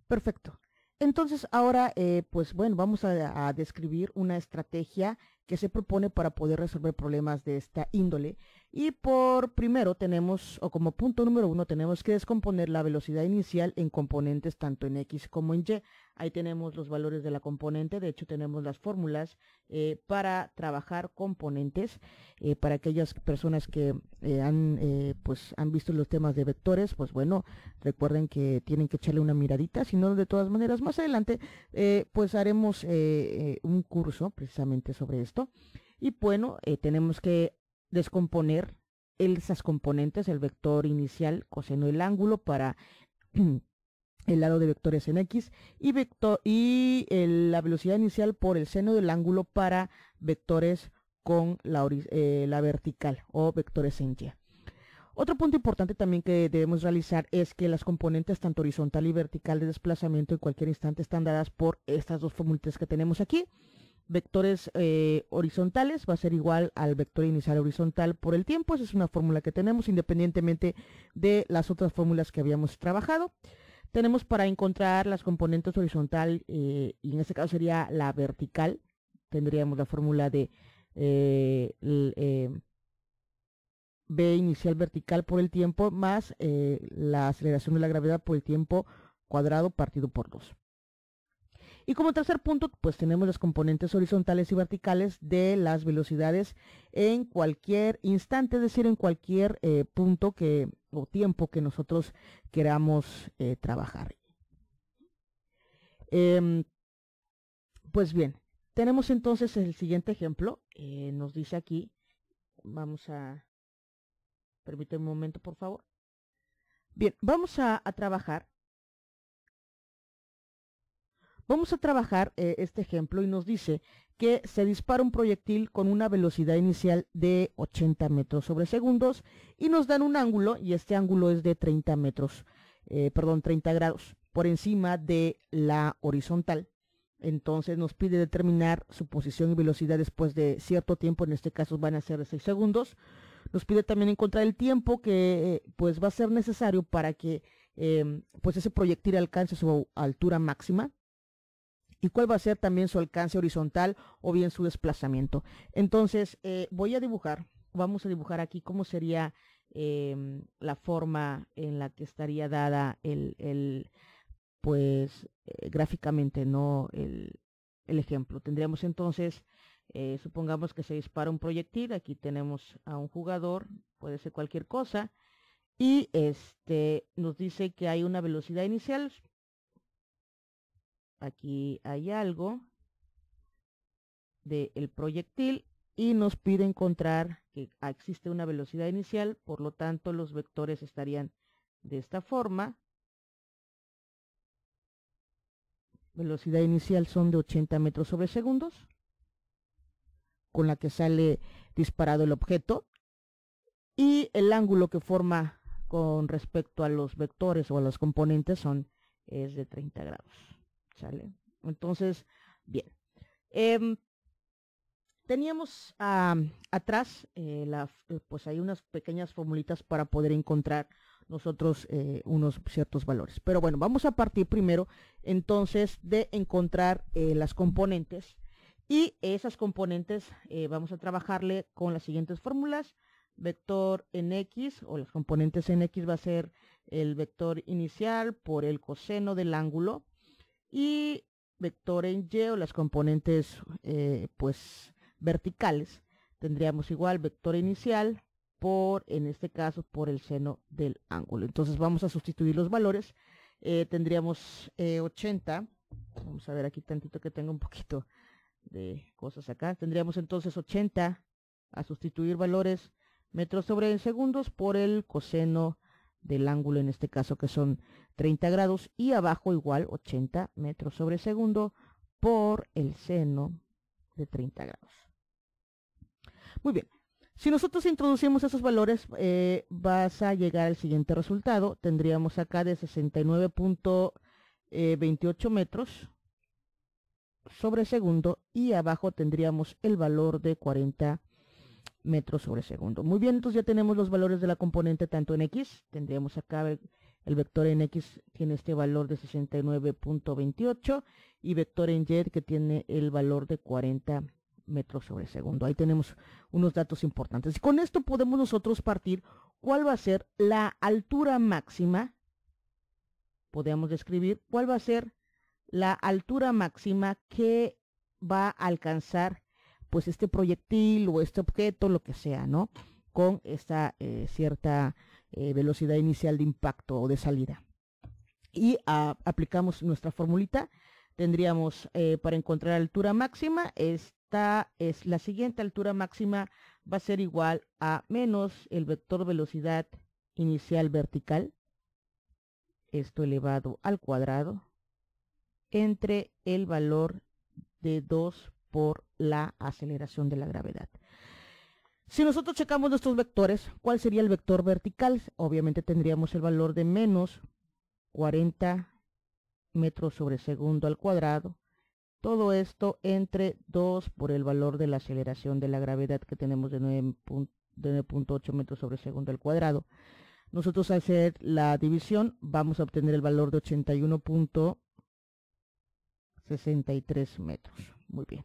Perfecto. Entonces ahora, pues bueno, vamos a describir una estrategia que se propone para poder resolver problemas de esta índole. Y por primero tenemos, o como punto número uno, tenemos que descomponer la velocidad inicial en componentes tanto en X como en Y. Ahí tenemos los valores de la componente, de hecho tenemos las fórmulas para trabajar componentes. Para aquellas personas que han visto los temas de vectores, pues bueno, recuerden que tienen que echarle una miradita, si no de todas maneras más adelante pues haremos un curso precisamente sobre esto. Y bueno, tenemos que descomponer esas componentes, el vector inicial, coseno del ángulo para el lado de vectores en X y la velocidad inicial por el seno del ángulo para vectores con la vertical o vectores en Y. Otro punto importante también que debemos realizar es que las componentes tanto horizontal y vertical de desplazamiento en cualquier instante están dadas por estas dos fórmulas que tenemos aquí. Vectores horizontales va a ser igual al vector inicial horizontal por el tiempo. Esa es una fórmula que tenemos independientemente de las otras fórmulas que habíamos trabajado. Tenemos para encontrar las componentes horizontal y en este caso sería la vertical. Tendríamos la fórmula de v inicial vertical por el tiempo más la aceleración de la gravedad por el tiempo cuadrado partido por 2. Y como tercer punto, pues tenemos las componentes horizontales y verticales de las velocidades en cualquier instante, es decir, en cualquier punto o tiempo que nosotros queramos trabajar. Pues bien, tenemos entonces el siguiente ejemplo. Nos dice aquí, permíteme un momento, por favor. Bien, vamos a trabajar. Vamos a trabajar este ejemplo y nos dice que se dispara un proyectil con una velocidad inicial de 80 metros sobre segundos y nos dan un ángulo, y este ángulo es de 30 grados por encima de la horizontal. Entonces nos pide determinar su posición y velocidad después de cierto tiempo, en este caso van a ser de 6 segundos. Nos pide también encontrar el tiempo que pues va a ser necesario para que pues ese proyectil alcance su altura máxima. Y cuál va a ser también su alcance horizontal o bien su desplazamiento. Entonces vamos a dibujar aquí cómo sería la forma en la que estaría dada gráficamente, ¿no? El ejemplo. Tendríamos entonces, supongamos que se dispara un proyectil, aquí tenemos a un jugador, puede ser cualquier cosa, y nos dice que hay una velocidad inicial. Aquí hay algo del proyectil y nos pide encontrar que existe una velocidad inicial, por lo tanto los vectores estarían de esta forma. Velocidad inicial son de 80 metros sobre segundos, con la que sale disparado el objeto, y el ángulo que forma con respecto a los vectores o a los componentes es de 30 grados. ¿Sale? Entonces, bien. Teníamos atrás, pues hay unas pequeñas formulitas para poder encontrar nosotros unos ciertos valores. Pero bueno, vamos a partir primero entonces de encontrar las componentes. Y esas componentes vamos a trabajarle con las siguientes fórmulas. Vector en X, o las componentes en X va a ser el vector inicial por el coseno del ángulo. Y vector en Y, o las componentes pues verticales, tendríamos igual vector inicial en este caso por el seno del ángulo. Entonces vamos a sustituir los valores. Tendríamos 80, vamos a ver aquí tantito que tengo un poquito de cosas acá. Tendríamos entonces 80 a sustituir valores metros sobre segundos por el coseno del ángulo, en este caso que son 30 grados, y abajo igual 80 metros sobre segundo por el seno de 30 grados. Muy bien, si nosotros introducimos esos valores vas a llegar al siguiente resultado. Tendríamos acá de 69.28 metros sobre segundo y abajo tendríamos el valor de 40 metros sobre segundo. Muy bien, entonces ya tenemos los valores de la componente tanto en X, tendríamos acá El vector en X tiene este valor de 69.28 y vector en Y que tiene el valor de 40 metros sobre segundo. Ahí tenemos unos datos importantes. Y con esto podemos nosotros partir cuál va a ser la altura máxima. Podemos describir cuál va a ser la altura máxima que va a alcanzar pues este proyectil o este objeto, lo que sea, ¿no? Con esta cierta velocidad inicial de impacto o de salida. Y aplicamos nuestra formulita. Tendríamos para encontrar la altura máxima, esta es la siguiente: altura máxima va a ser igual a menos el vector velocidad inicial vertical, esto elevado al cuadrado, entre el valor de 2 por la aceleración de la gravedad. Si nosotros checamos nuestros vectores, ¿cuál sería el vector vertical? Obviamente tendríamos el valor de menos 40 metros sobre segundo al cuadrado. Todo esto entre 2 por el valor de la aceleración de la gravedad que tenemos de 9.8 metros sobre segundo al cuadrado. Nosotros al hacer la división vamos a obtener el valor de 81.63 metros. Muy bien.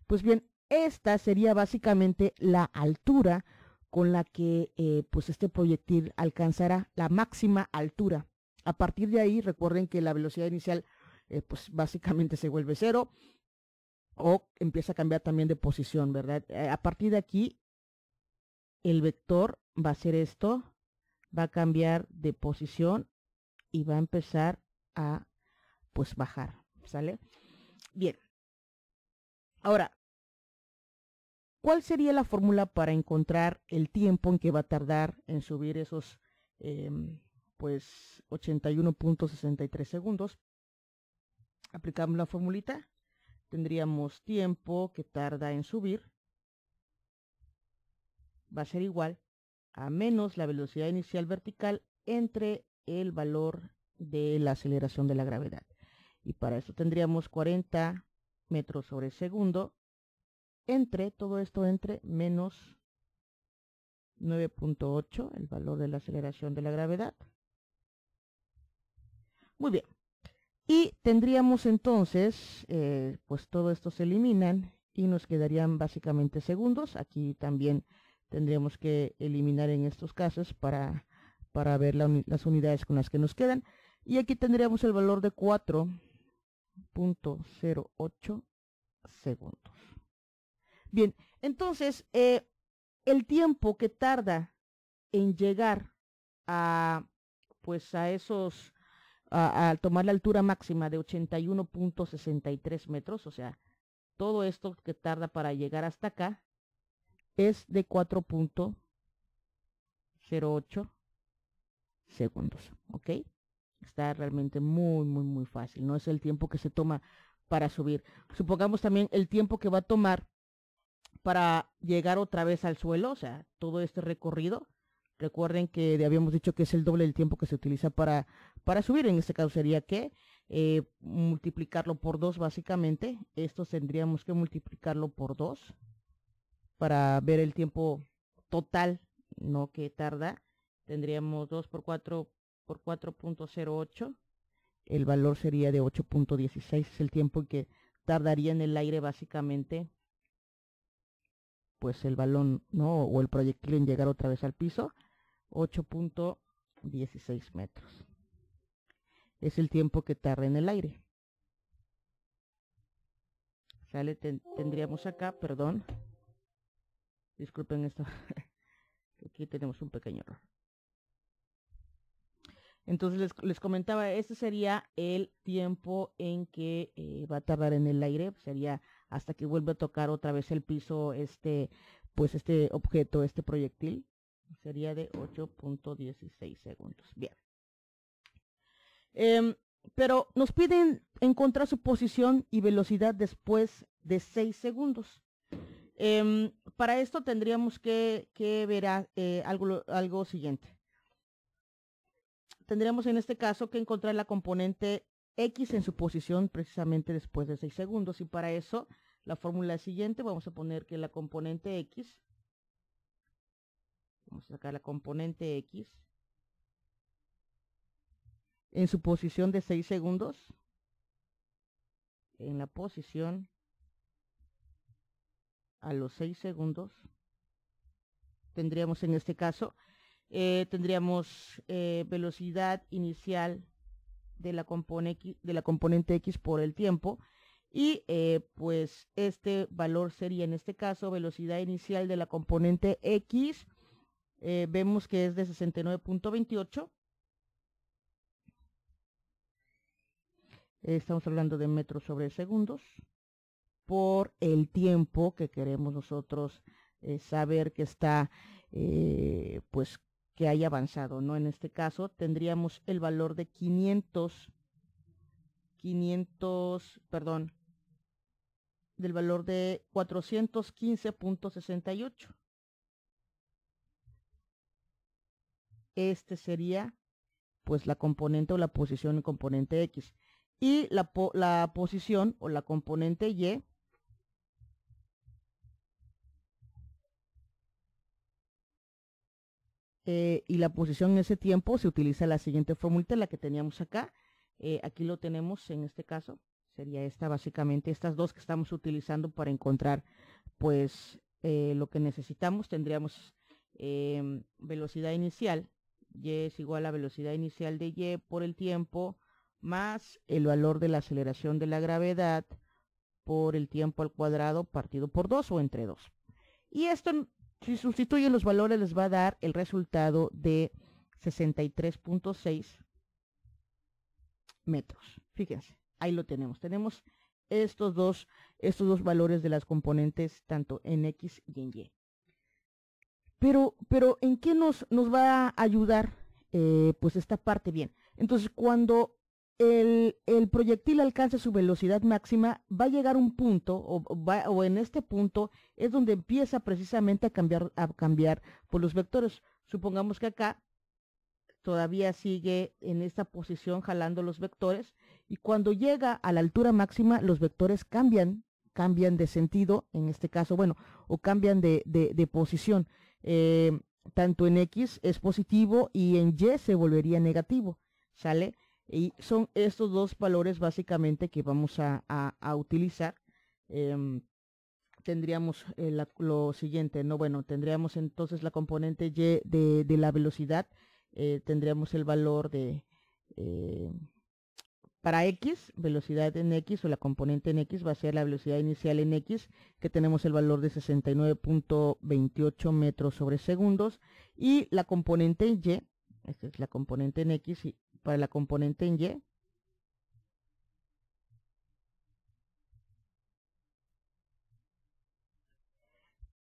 Pues bien, esta sería básicamente la altura con la que pues este proyectil alcanzará la máxima altura. A partir de ahí, recuerden que la velocidad inicial pues básicamente se vuelve cero o empieza a cambiar también de posición, ¿verdad? A partir de aquí, el vector va a ser esto, va a cambiar de posición y va a empezar a pues bajar, ¿sale? Bien. Ahora, ¿cuál sería la fórmula para encontrar el tiempo en que va a tardar en subir esos pues 81.63 segundos? Aplicamos la formulita, tendríamos tiempo que tarda en subir, va a ser igual a menos la velocidad inicial vertical entre el valor de la aceleración de la gravedad. Y para eso tendríamos 40 metros sobre segundo entre, todo esto entre menos 9.8, el valor de la aceleración de la gravedad. Muy bien. Y tendríamos entonces, pues todo esto se eliminan y nos quedarían básicamente segundos. Aquí también tendríamos que eliminar en estos casos para ver las unidades con las que nos quedan. Y aquí tendríamos el valor de 4.08 segundos. Bien, entonces el tiempo que tarda en llegar a pues a esos a tomar la altura máxima de 81.63 metros, o sea, todo esto que tarda para llegar hasta acá es de 4.08 segundos, ¿ok? Está realmente muy fácil, no es el tiempo que se toma para subir. Supongamos también el tiempo que va a tomar para llegar otra vez al suelo, o sea, todo este recorrido. Recuerden que habíamos dicho que es el doble del tiempo que se utiliza para subir. En este caso sería que multiplicarlo por 2 básicamente. Esto tendríamos que multiplicarlo por 2 para ver el tiempo total, ¿no?, que tarda. Tendríamos 2 por 4 por 4.08. El valor sería de 8.16. Es el tiempo que tardaría en el aire básicamente pues el balón, ¿no?, o el proyectil en llegar otra vez al piso. 8.16 metros. Es el tiempo que tarda en el aire. ¿Sale? Tendríamos acá, perdón. Disculpen esto. Aquí tenemos un pequeño error. Entonces les comentaba, este sería el tiempo en que va a tardar en el aire. Sería hasta que vuelva a tocar otra vez el piso pues este objeto, este proyectil. Sería de 8.16 segundos. Bien. Pero nos piden encontrar su posición y velocidad después de 6 segundos. Para esto tendríamos que ver algo siguiente. Tendríamos en este caso que encontrar la componente X en su posición precisamente después de 6 segundos. Y para eso la fórmula es siguiente. Vamos a poner que la componente X, vamos a sacar la componente X, en su posición de 6 segundos, en la posición a los 6 segundos, tendríamos en este caso, tendríamos velocidad inicial de la componente X por el tiempo, y pues este valor sería en este caso velocidad inicial de la componente X, vemos que es de 69.28. Estamos hablando de metros sobre segundos por el tiempo que queremos nosotros saber que está, pues que haya avanzado, ¿no? En este caso tendríamos el valor de 415.68. Este sería pues la componente o la posición en componente X. Y la posición o la componente Y y la posición en ese tiempo se utiliza la siguiente fórmula, la que teníamos acá. Aquí lo tenemos en este caso, sería esta básicamente, estas dos que estamos utilizando para encontrar pues lo que necesitamos. Tendríamos velocidad inicial, Y es igual a velocidad inicial de Y por el tiempo más el valor de la aceleración de la gravedad por el tiempo al cuadrado partido por 2 o entre 2. Y esto, si sustituyen los valores, les va a dar el resultado de 63.6 metros. Fíjense, ahí lo tenemos. Tenemos estos dos valores de las componentes tanto en X y en Y. Pero ¿en qué nos va a ayudar pues esta parte? Bien, entonces cuando el proyectil alcance su velocidad máxima, va a llegar un punto, o en este punto es donde empieza precisamente a cambiar por los vectores. Supongamos que acá todavía sigue en esta posición jalando los vectores, y cuando llega a la altura máxima los vectores cambian de sentido, en este caso, bueno, o cambian de posición. Tanto en X es positivo y en Y se volvería negativo, ¿sale? Y son estos dos valores básicamente que vamos a utilizar. Tendríamos lo siguiente, ¿no? Bueno, tendríamos entonces la componente Y de la velocidad, tendríamos el valor de para X, velocidad en X o la componente en X va a ser la velocidad inicial en X, que tenemos el valor de 69.28 metros sobre segundos, y la componente en Y, esta es la componente en X, y para la componente en Y,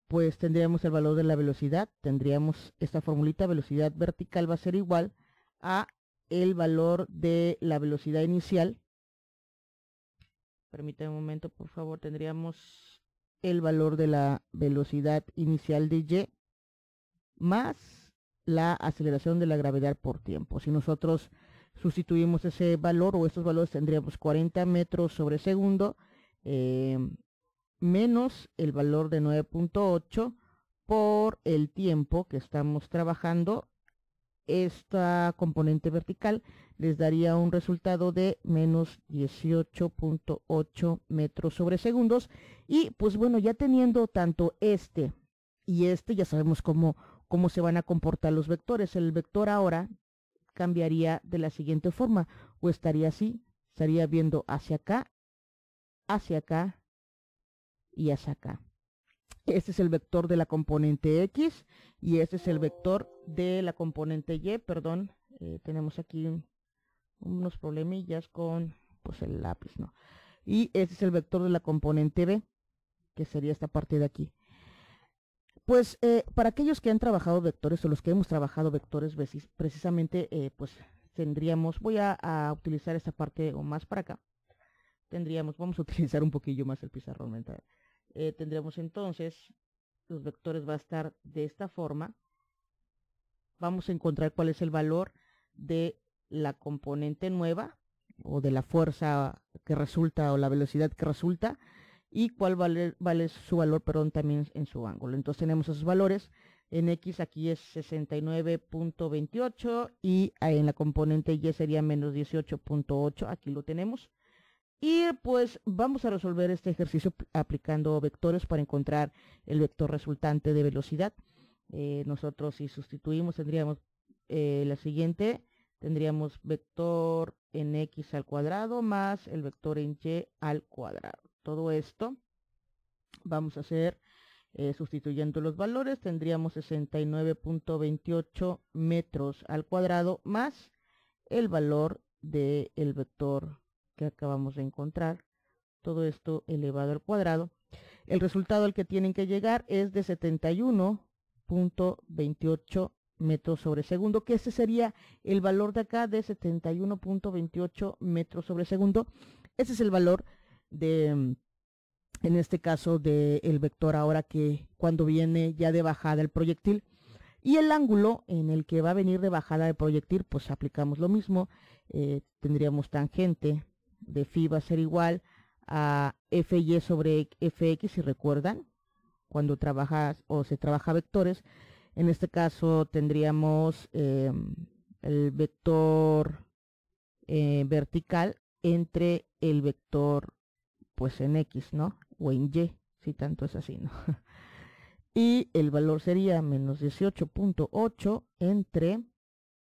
pues tendríamos el valor de la velocidad, tendríamos esta formulita, velocidad vertical va a ser igual a el valor de la velocidad inicial. Permítame un momento, por favor. Tendríamos el valor de la velocidad inicial de Y más la aceleración de la gravedad por tiempo. Si nosotros sustituimos ese valor o estos valores, tendríamos 40 metros sobre segundo menos el valor de 9.8 por el tiempo que estamos trabajando. Esta componente vertical les daría un resultado de menos 18.8 metros sobre segundos. Y pues bueno, ya teniendo tanto este y este, ya sabemos cómo se van a comportar los vectores. El vector ahora cambiaría de la siguiente forma, o estaría así, estaría viendo hacia acá y hacia acá. Este es el vector de la componente X y este es el vector de la componente Y. Perdón, tenemos aquí unos problemillas con pues el lápiz, ¿no? Y este es el vector de la componente B, que sería esta parte de aquí. Pues para aquellos que han trabajado vectores o los que hemos trabajado vectores, precisamente pues tendríamos, voy a utilizar esta parte o más para acá. Vamos a utilizar un poquillo más el pizarrón mental. Tendremos entonces, los vectores va a estar de esta forma. Vamos a encontrar cuál es el valor de la componente nueva o de la fuerza que resulta o la velocidad que resulta, y cuál vale su valor, perdón, también en su ángulo. Entonces tenemos esos valores. En X aquí es 69.28 y en la componente Y sería menos 18.8, aquí lo tenemos. Y pues vamos a resolver este ejercicio aplicando vectores para encontrar el vector resultante de velocidad. Nosotros si sustituimos tendríamos la siguiente, tendríamos vector en X al cuadrado más el vector en Y al cuadrado. Todo esto vamos a hacer sustituyendo los valores, tendríamos 69.28 metros al cuadrado más el valor del vector que acabamos de encontrar, todo esto elevado al cuadrado. El resultado al que tienen que llegar es de 71.28 metros sobre segundo, que ese sería el valor de acá de 71.28 metros sobre segundo. Ese es el valor de, en este caso, del vector ahora que cuando viene ya de bajada el proyectil. Y el ángulo en el que va a venir de bajada el proyectil, pues aplicamos lo mismo. Tendríamos tangente de phi va a ser igual a fy sobre fx, si recuerdan, cuando trabajas o se trabaja vectores. En este caso tendríamos el vector vertical entre el vector pues en x, ¿no? O en y, si tanto es así, ¿no? Y el valor sería menos 18.8 entre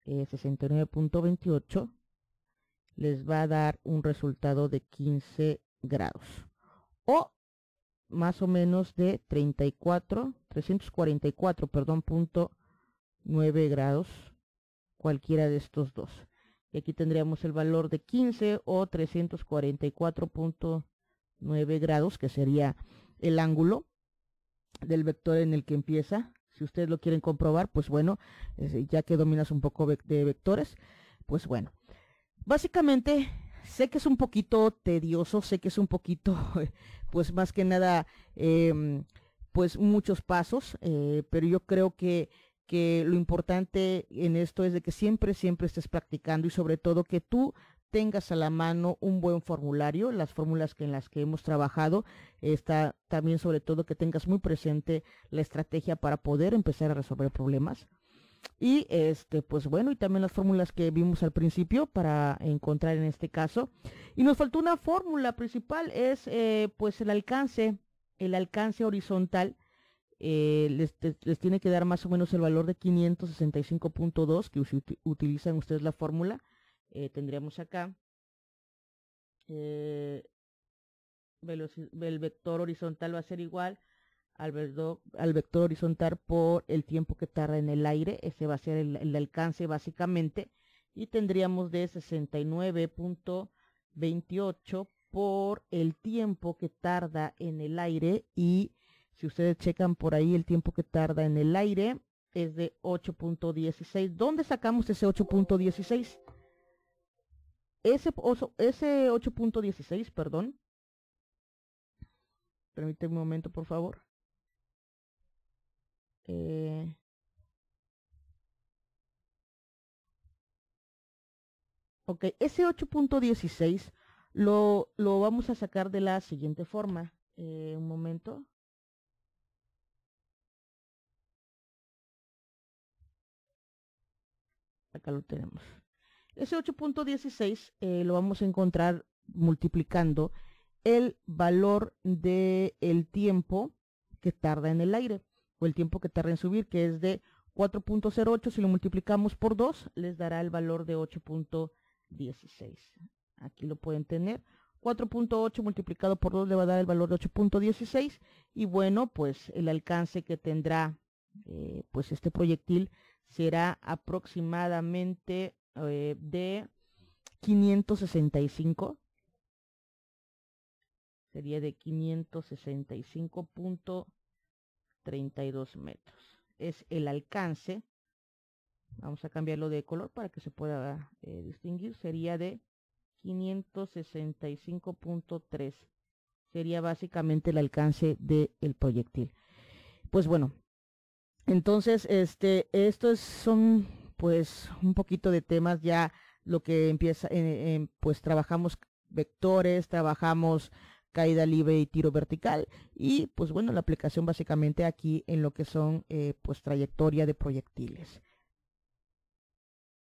69.28, les va a dar un resultado de 15 grados. O más o menos de 344, perdón, 0.9 grados, cualquiera de estos dos. Y aquí tendríamos el valor de 15 o 344.9 grados, que sería el ángulo del vector en el que empieza. Si ustedes lo quieren comprobar, pues bueno, ya que dominas un poco de vectores, pues bueno. Básicamente, sé que es un poquito tedioso, sé que es un poquito, pues más que nada, pues muchos pasos, pero yo creo que lo importante en esto es de que siempre estés practicando y sobre todo que tú tengas a la mano un buen formulario, las fórmulas en las que hemos trabajado, está también sobre todo que tengas muy presente la estrategia para poder empezar a resolver problemas. Y pues bueno, y también las fórmulas que vimos al principio para encontrar en este caso. Y nos faltó una fórmula principal, es pues el alcance horizontal. Les tiene que dar más o menos el valor de 565.2, que utilizan ustedes la fórmula. Tendríamos acá el vector horizontal va a ser igual al vector horizontal por el tiempo que tarda en el aire. Ese va a ser el alcance básicamente, y tendríamos de 69.28 por el tiempo que tarda en el aire, y si ustedes checan por ahí el tiempo que tarda en el aire es de 8.16. ¿Dónde sacamos ese 8.16? Ese 8.16, perdón. Permíteme un momento, por favor. Ok, ese 8.16 lo vamos a sacar de la siguiente forma. Un momento. Acá lo tenemos. Ese 8.16 lo vamos a encontrar multiplicando el valor del tiempo que tarda en el aire, o el tiempo que tarda en subir, que es de 4.08. Si lo multiplicamos por 2, les dará el valor de 8.16. Aquí lo pueden tener. 4.8 multiplicado por 2 le va a dar el valor de 8.16. Y bueno, pues el alcance que tendrá pues este proyectil será aproximadamente de 565. Sería de 565.32 metros. Es el alcance. Vamos a cambiarlo de color para que se pueda distinguir. Sería de 565.3. Sería básicamente el alcance del proyectil. Pues bueno, entonces estos son pues un poquito de temas ya lo que empieza, pues trabajamos vectores, trabajamos caída libre y tiro vertical, y pues bueno, la aplicación básicamente aquí en lo que son pues trayectoria de proyectiles.